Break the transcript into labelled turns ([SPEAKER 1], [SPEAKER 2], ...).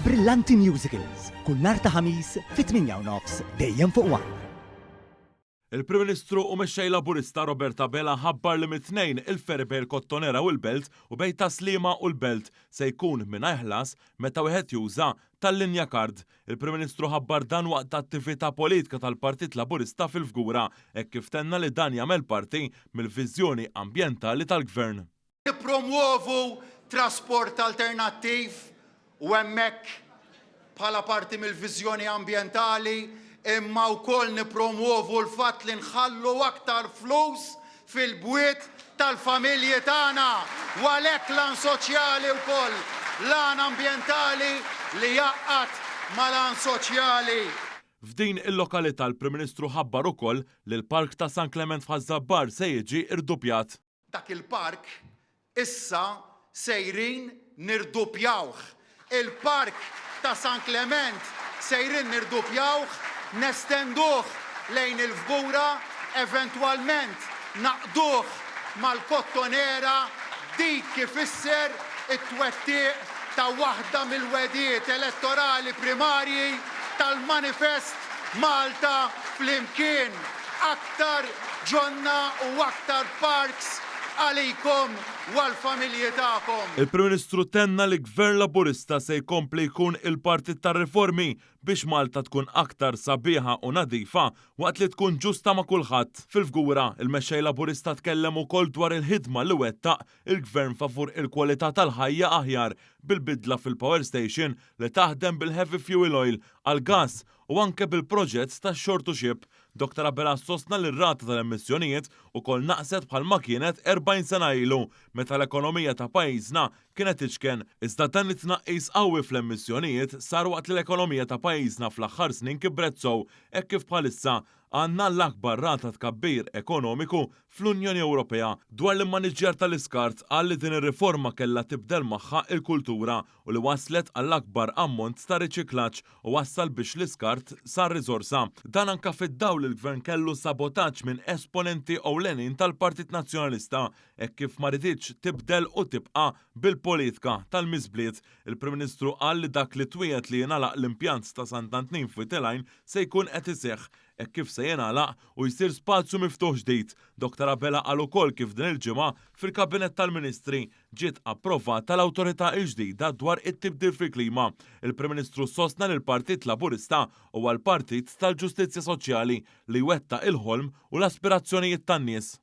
[SPEAKER 1] Brillanti Musicals, kull nhar ta' ħamis fit-8:30 dejjem fuq One.
[SPEAKER 2] Il-Prim Ministru u mexxej Laburista Roberta Bela ħabbar li mit-tnejn il-ferri bejn il-Kottonera u l-Belt u bejn Taslima u l-Belt se jkun mingħajr ħlas meta wieħed juża tal-linja kard. Il-Prim Ministru ħabbar dan waqt attività politika tal-Partit Laburista fil-Fgura hekk kif tenna li dan jagħmel parti mill-viżjoni ambjentali tal-Gvern.
[SPEAKER 3] Nippromuovu trasport alternattiv u hemmhekk bħala parti mill-viżjoni ambjentali imma wkoll nippromuovu l-fatt li nħallu aktar flus fil-bwiet tal-familji tagħna u għalhekk lan soċjali wkoll lan ambjentali li jaqqat mal-lan soċjali.
[SPEAKER 2] F'din il-lokalità l-Prim Ministru ħabbar ukoll li l-Park ta' San Clement f'Ħażabbar se jiġi irdupjat.
[SPEAKER 3] Dak il-park issa sejrin nirdupjawh. Il-Park ta' San Clement sejrin nirdupjawh, nestenduh lejn il-Fgura, eventwalment naqduh mal-Kottonera, dik kif isser it-twettiq ta' waħda mill-wedijiet elettorali primarji tal-Manifest Malta flimkien. Aktar ġonna u aktar parks għalikom u għal-familji tagħkom.
[SPEAKER 2] Il-Prim Ministru tenna li Gvern Laburista se jkompli jkun il-Partit tar-Riformi biex Malta tkun aktar sabiħa u nadifa waqt li tkun ġusta ma' kulħadd. Fil-Fgura, il-mexxej Laburista tkellem ukoll dwar il-ħidma li wettaq il-Gvern favur il-kwalità tal-ħajja aħjar bil-bidla fil-Power Station li taħdem bil-heavy fuel oil għal-gas u anke bil-proġett tax-shore to ship. Dr. Bela sostna li r-rata tal-emissjonijiet ukoll naqset bħalma kienet 40 sena ilu meta l-ekonomija ta' pajjiżna kienet iċken. Iżda dan it-tnaqqis qawwi fl-emissjonijiet sar waqt li l-ekonomija ta' pajjiżna fl-aħħar snin kibretzow hekk kif bħalissa għandna l-akbar rata tkabbir ekonomiku fl-Unjoni Ewropea. Dwar l-immaniġġjar tal-iskart qal li din ir-riforma kellha tibdel magħha l-kultura u li waslet għall-akbar ammont ta' riċiklaġġ u wassal biex l-iskart sar riżorsa. Dan anke fid-dawl il-Gvern kellu sabotaġġ minn esponenti ewlenin tal-Partit Nazzjonalista hekk kif ma riditx tibdel u tibqa' bil-politika tal-miżbliet. Il-Prim Ministru qal li dak li twiet li jingħalaq l-impjant ta' Sant'Antnin f'Witilajn se jkun qed iseħħ hekk kif se jingħalaq u jsir spazju miftuħ ġdid. Dr. Bela qal ukoll kif din il-ġimgħa fil-Kabinett tal-Ministri ġiet approvata tal-awtorità l-ġdida dwar it-tibdil fil-klima. Il-Prim Ministru sostna li l-Partit Laburista huwa l-Partit tal-Ġustizzja Soċjali li wettaq il-ħolm u l-aspirazzjonijiet tan-nies.